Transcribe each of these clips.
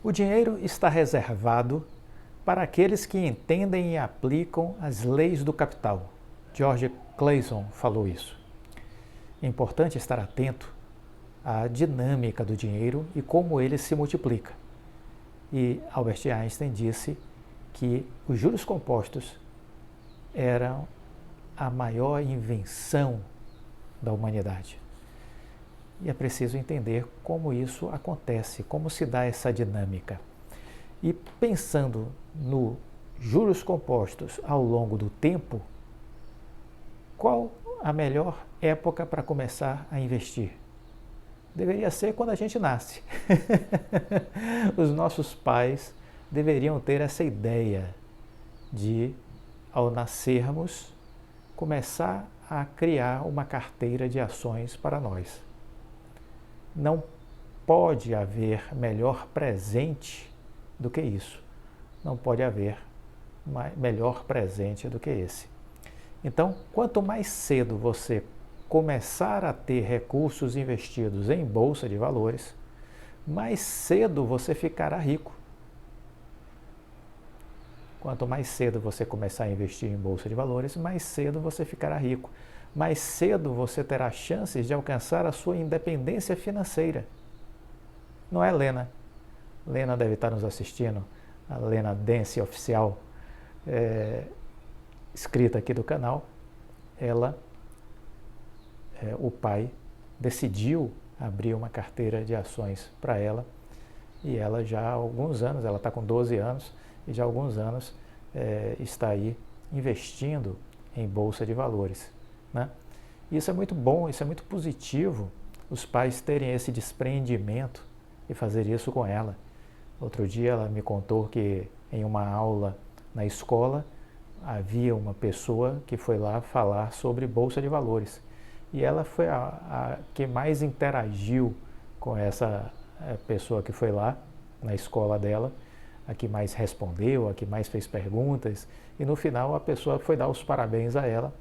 O dinheiro está reservado para aqueles que entendem e aplicam as leis do capital. George Clason falou isso. É importante estar atento à dinâmica do dinheiro e como ele se multiplica. E Albert Einstein disse que os juros compostos eram a maior invenção da humanidade. E é preciso entender como isso acontece, como se dá essa dinâmica. E pensando no juros compostos ao longo do tempo, qual a melhor época para começar a investir? Deveria ser quando a gente nasce. Os nossos pais deveriam ter essa ideia de, ao nascermos, começar a criar uma carteira de ações para nós. Não pode haver melhor presente do que isso. Não pode haver melhor presente do que esse. Então, quanto mais cedo você começar a ter recursos investidos em bolsa de valores, mais cedo você ficará rico. Quanto mais cedo você começar a investir em bolsa de valores, mais cedo você ficará rico. Mais cedo você terá chances de alcançar a sua independência financeira. Não é, Lena? Lena deve estar nos assistindo, a Lena Dance oficial, inscrita aqui do canal. Ela, o pai, decidiu abrir uma carteira de ações para ela e ela já há alguns anos, ela está com 12 anos e já há alguns anos está aí investindo em bolsa de valores, né? Isso é muito bom, isso é muito positivo, os pais terem esse desprendimento e fazer isso com ela. Outro dia ela me contou que em uma aula na escola havia uma pessoa que foi lá falar sobre bolsa de valores e ela foi a que mais interagiu com essa pessoa que foi lá na escola dela, a que mais respondeu, a que mais fez perguntas, e no final a pessoa foi dar os parabéns a ela,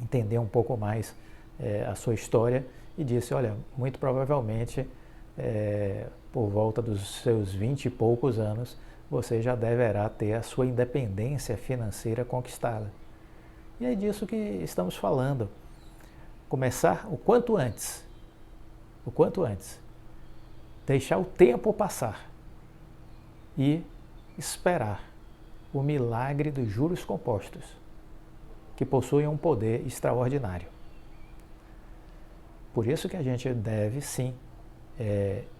entender um pouco mais a sua história e disse, olha, muito provavelmente por volta dos seus 20 e poucos anos você já deverá ter a sua independência financeira conquistada. E é disso que estamos falando. Começar o quanto antes. O quanto antes. Deixar o tempo passar e esperar o milagre dos juros compostos, que possuem um poder extraordinário. Por isso que a gente deve, sim,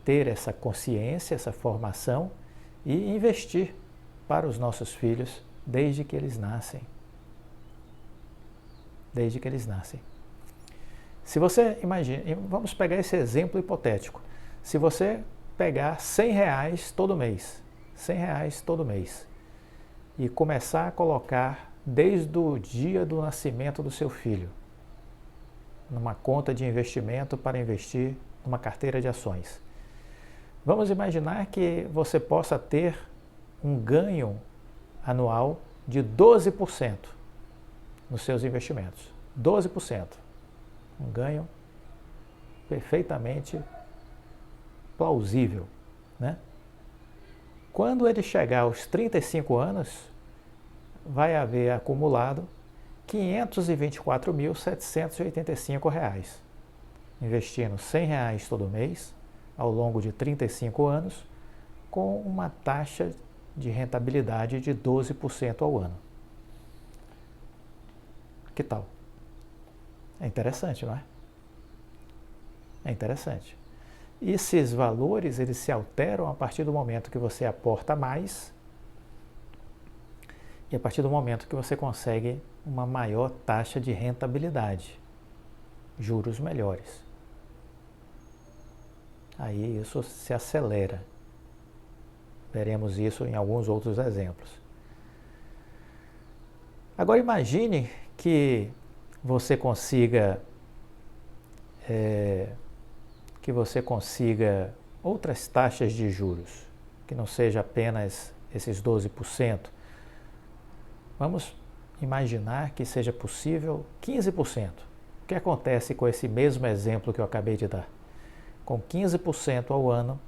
ter essa consciência, essa formação e investir para os nossos filhos desde que eles nascem. Desde que eles nascem. Se você imagina, vamos pegar esse exemplo hipotético. Se você pegar R$100 todo mês, R$100 todo mês, e começar a colocar desde o dia do nascimento do seu filho, numa conta de investimento para investir numa carteira de ações. Vamos imaginar que você possa ter um ganho anual de 12% nos seus investimentos. 12%. Um ganho perfeitamente plausível, né? Quando ele chegar aos 35 anos, vai haver acumulado R$ 524.785, investindo R$100 todo mês, ao longo de 35 anos, com uma taxa de rentabilidade de 12% ao ano. Que tal? É interessante, não é? É interessante. E esses valores, eles se alteram a partir do momento que você aporta mais e a partir do momento que você consegue uma maior taxa de rentabilidade, juros melhores. Aí isso se acelera. Veremos isso em alguns outros exemplos. Agora imagine que você consiga outras taxas de juros, que não seja apenas esses 12%. Vamos imaginar que seja possível 15%. O que acontece com esse mesmo exemplo que eu acabei de dar? Com 15% ao ano,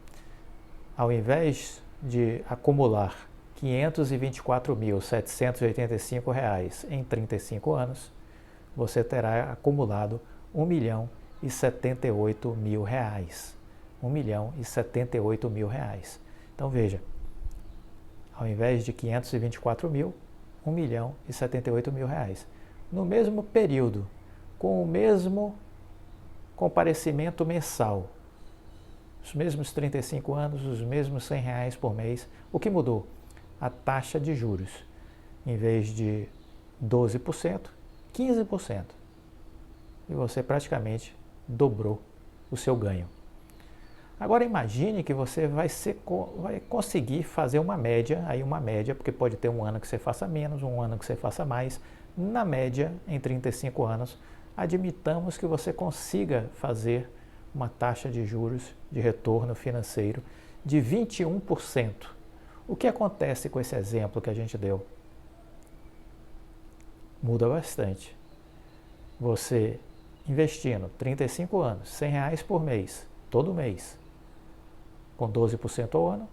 ao invés de acumular R$ 524.785 em 35 anos, você terá acumulado R$ 1.078.000. R$ 1.078.000. Então veja, ao invés de 524 mil, R$ 1.078.000. No mesmo período, com o mesmo comparecimento mensal, os mesmos 35 anos, os mesmos R$ 100 por mês, o que mudou? A taxa de juros. Em vez de 12%, 15%. E você praticamente dobrou o seu ganho. Agora imagine que você vai conseguir fazer uma média, porque pode ter um ano que você faça menos, um ano que você faça mais. Na média, em 35 anos, admitamos que você consiga fazer uma taxa de juros de retorno financeiro de 21%. O que acontece com esse exemplo que a gente deu? Muda bastante. Você investindo 35 anos, R$ 100 por mês, todo mês, com 12% ao ano,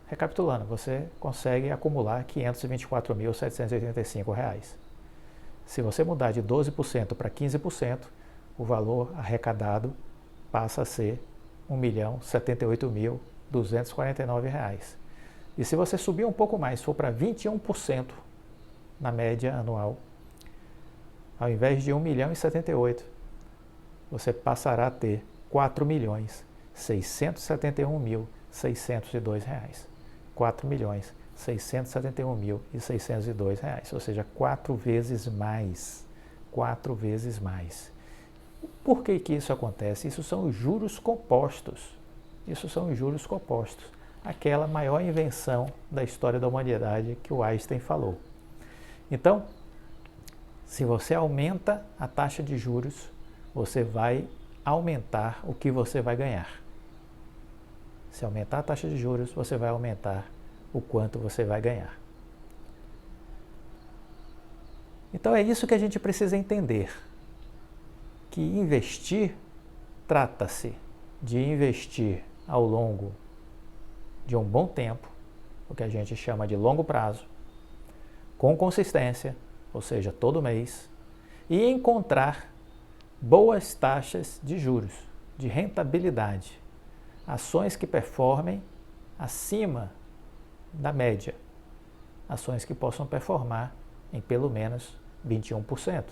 recapitulando, você consegue acumular R$ 524.785. Se você mudar de 12% para 15%, o valor arrecadado passa a ser R$ 1.078.249. E se você subir um pouco mais, for para 21% na média anual, ao invés de R$ 1.078.000, você passará a ter R$ 4.671.602. R$ 4.671.602, ou seja, 4 vezes mais. 4 vezes mais. Por que isso acontece? Isso são os juros compostos. Isso são os juros compostos. Aquela maior invenção da história da humanidade que o Einstein falou. Então, se você aumenta a taxa de juros, você vai aumentar o que você vai ganhar. Se aumentar a taxa de juros, você vai aumentar o quanto você vai ganhar. Então é isso que a gente precisa entender, que investir trata-se de investir ao longo de um bom tempo, o que a gente chama de longo prazo, com consistência, ou seja, todo mês, e encontrar boas taxas de juros, de rentabilidade, ações que performem acima da média, ações que possam performar em pelo menos 21%,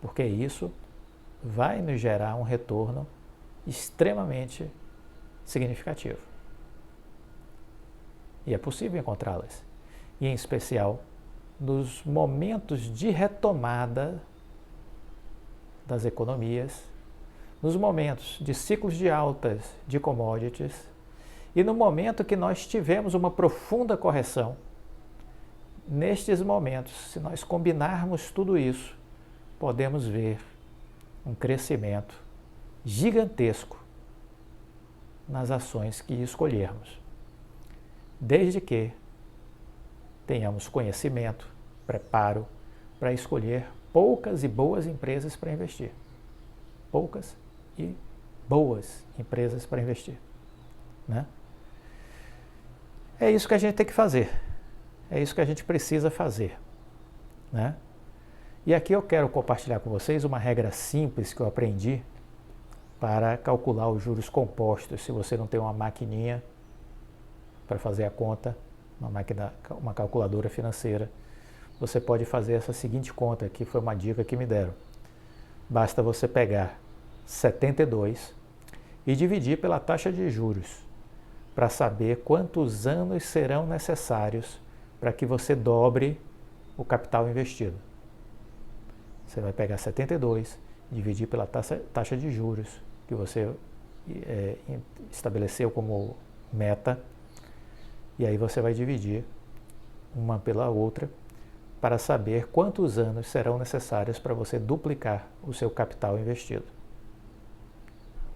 porque isso vai nos gerar um retorno extremamente significativo. E é possível encontrá-las, e em especial nos momentos de retomada das economias, nos momentos de ciclos de altas de commodities e no momento que nós tivemos uma profunda correção. Nestes momentos, se nós combinarmos tudo isso, podemos ver um crescimento gigantesco nas ações que escolhermos, desde que tenhamos conhecimento, preparo para escolher poucas e boas empresas para investir. Poucas e boas empresas para investir, né? É isso que a gente tem que fazer. É isso que a gente precisa fazer, né? E aqui eu quero compartilhar com vocês uma regra simples que eu aprendi para calcular os juros compostos. Se você não tem uma maquininha para fazer a conta, uma calculadora financeira, você pode fazer essa seguinte conta, que foi uma dica que me deram. Basta você pegar 72 e dividir pela taxa de juros para saber quantos anos serão necessários para que você dobre o capital investido. Você vai pegar 72, dividir pela taxa de juros que você estabeleceu como meta, e aí você vai dividir uma pela outra para saber quantos anos serão necessários para você duplicar o seu capital investido.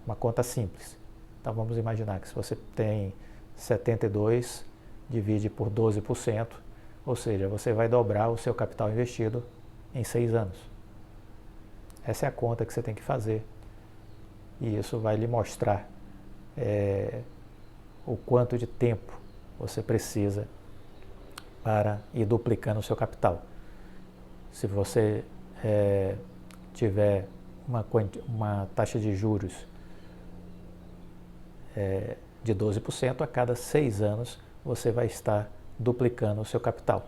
Uma conta simples. Então vamos imaginar que se você tem 72, divide por 12%, ou seja, você vai dobrar o seu capital investido em 6 anos. Essa é a conta que você tem que fazer. E isso vai lhe mostrar o quanto de tempo você precisa para ir duplicando o seu capital. Se você tiver uma taxa de juros de 12%, a cada 6 anos você vai estar duplicando o seu capital,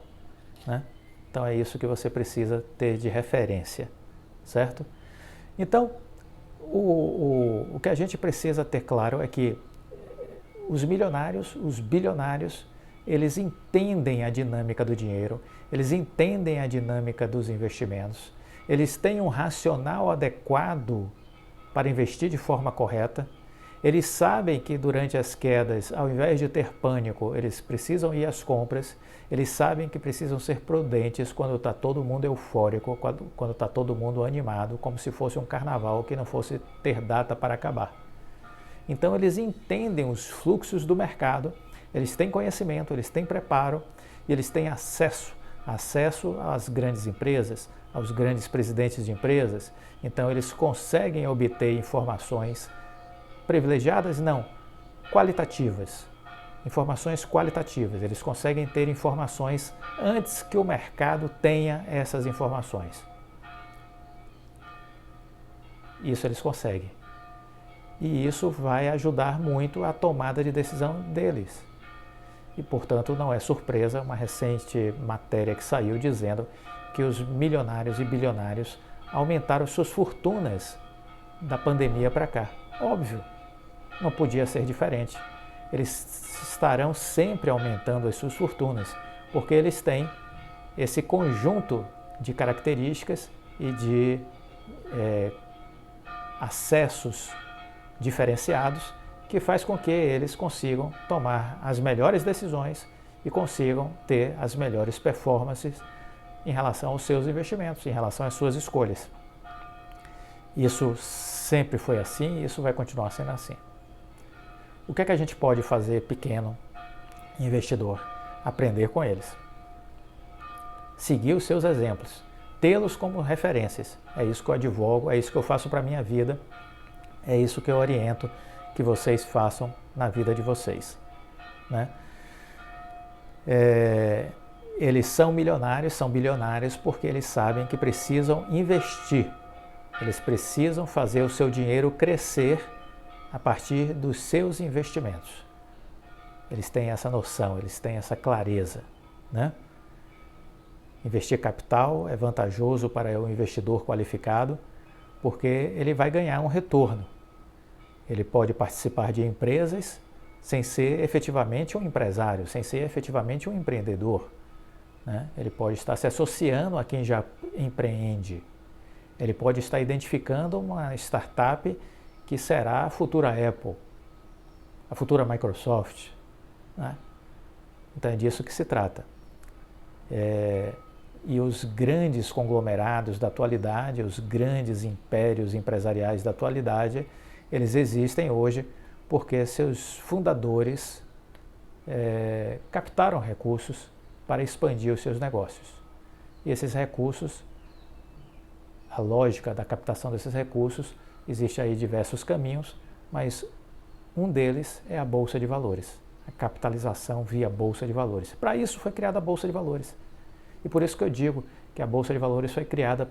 né? Então é isso que você precisa ter de referência, certo? Então, o que a gente precisa ter claro é que os milionários, os bilionários, eles entendem a dinâmica do dinheiro, eles entendem a dinâmica dos investimentos, eles têm um racional adequado para investir de forma correta, eles sabem que durante as quedas, ao invés de ter pânico, eles precisam ir às compras, eles sabem que precisam ser prudentes quando está todo mundo eufórico, quando está todo mundo animado, como se fosse um carnaval que não fosse ter data para acabar. Então eles entendem os fluxos do mercado, eles têm conhecimento, eles têm preparo e eles têm acesso às grandes empresas, aos grandes presidentes de empresas. Então eles conseguem obter informações privilegiadas, não, qualitativas. Informações qualitativas. Eles conseguem ter informações antes que o mercado tenha essas informações. Isso eles conseguem. E isso vai ajudar muito a tomada de decisão deles. E, portanto, não é surpresa uma recente matéria que saiu dizendo que os milionários e bilionários aumentaram suas fortunas da pandemia para cá. Óbvio, não podia ser diferente. Eles estarão sempre aumentando as suas fortunas, porque eles têm esse conjunto de características e de acessos diferenciados que faz com que eles consigam tomar as melhores decisões e consigam ter as melhores performances em relação aos seus investimentos, em relação às suas escolhas. Isso sempre foi assim e isso vai continuar sendo assim. O que é que a gente pode fazer pequeno, investidor? Aprender com eles. Seguir os seus exemplos. Tê-los como referências. É isso que eu advogo, é isso que eu faço para a minha vida. É isso que eu oriento que vocês façam na vida de vocês, né? Eles são milionários, são bilionários porque eles sabem que precisam investir. Eles precisam fazer o seu dinheiro crescer a partir dos seus investimentos. Eles têm essa noção, eles têm essa clareza, né? Investir capital é vantajoso para o investidor qualificado porque ele vai ganhar um retorno. Ele pode participar de empresas sem ser efetivamente um empresário, sem ser efetivamente um empreendedor, né? Ele pode estar se associando a quem já empreende. Ele pode estar identificando uma startup que será a futura Apple, a futura Microsoft, né? Então é disso que se trata. E os grandes conglomerados da atualidade, os grandes impérios empresariais da atualidade, eles existem hoje porque seus fundadores captaram recursos para expandir os seus negócios. E esses recursos, a lógica da captação desses recursos, existe aí diversos caminhos, mas um deles é a Bolsa de Valores, a capitalização via Bolsa de Valores. Para isso foi criada a Bolsa de Valores. E por isso que eu digo que a Bolsa de Valores foi criada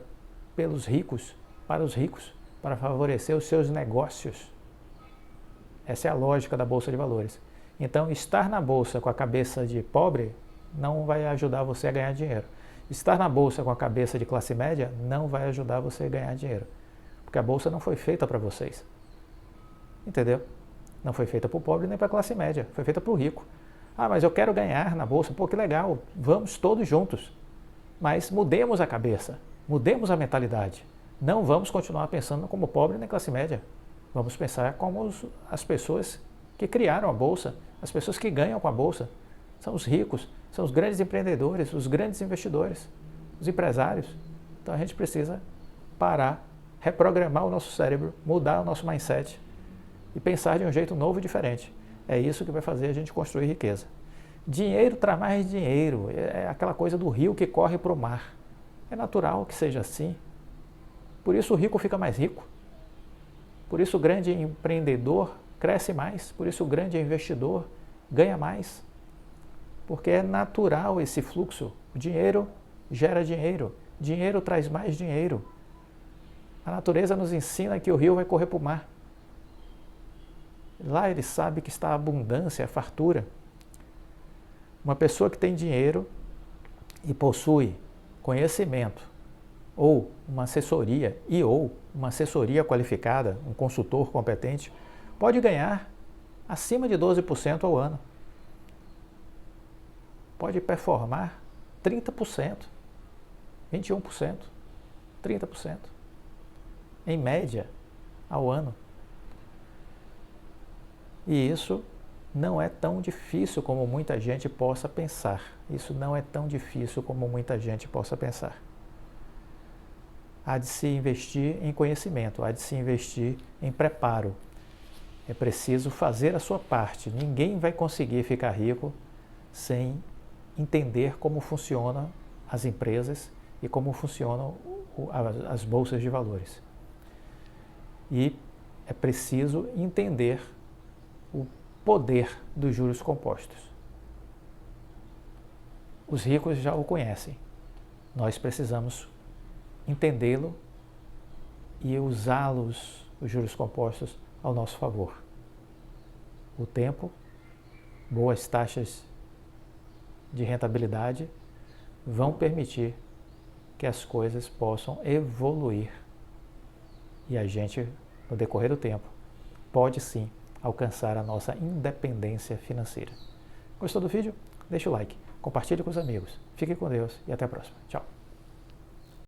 pelos ricos, para os ricos, para favorecer os seus negócios. Essa é a lógica da Bolsa de Valores. Então, estar na Bolsa com a cabeça de pobre não vai ajudar você a ganhar dinheiro. Estar na Bolsa com a cabeça de classe média não vai ajudar você a ganhar dinheiro. Porque a Bolsa não foi feita para vocês. Entendeu? Não foi feita para o pobre nem para a classe média. Foi feita para o rico. Ah, mas eu quero ganhar na Bolsa. Pô, que legal. Vamos todos juntos. Mas mudemos a cabeça. Mudemos a mentalidade. Não vamos continuar pensando como pobre nem classe média. Vamos pensar como as pessoas que criaram a Bolsa, as pessoas que ganham com a Bolsa. São os ricos, são os grandes empreendedores, os grandes investidores, os empresários. Então a gente precisa parar, reprogramar o nosso cérebro, mudar o nosso mindset e pensar de um jeito novo e diferente. É isso que vai fazer a gente construir riqueza. Dinheiro traz mais dinheiro, é aquela coisa do rio que corre para o mar. É natural que seja assim. Por isso o rico fica mais rico. Por isso o grande empreendedor cresce mais. Por isso o grande investidor ganha mais, porque é natural esse fluxo. O dinheiro gera dinheiro, dinheiro traz mais dinheiro. A natureza nos ensina que o rio vai correr para o mar. Lá ele sabe que está a abundância, a fartura. Uma pessoa que tem dinheiro e possui conhecimento, ou uma assessoria, ou uma assessoria qualificada, um consultor competente, pode ganhar acima de 12% ao ano. Pode performar 30%, 21%, 30%, em média, ao ano. E isso não é tão difícil como muita gente possa pensar. Isso não é tão difícil como muita gente possa pensar. Há de se investir em conhecimento, há de se investir em preparo. É preciso fazer a sua parte. Ninguém vai conseguir ficar rico sem entender como funcionam as empresas e como funcionam as bolsas de valores. E é preciso entender o poder dos juros compostos. Os ricos já o conhecem. Nós precisamos entendê-lo e usá-los, os juros compostos, ao nosso favor. O tempo, boas taxas de rentabilidade vão permitir que as coisas possam evoluir e a gente, no decorrer do tempo, pode sim alcançar a nossa independência financeira. Gostou do vídeo? Deixa o like, compartilhe com os amigos. Fique com Deus e até a próxima. Tchau!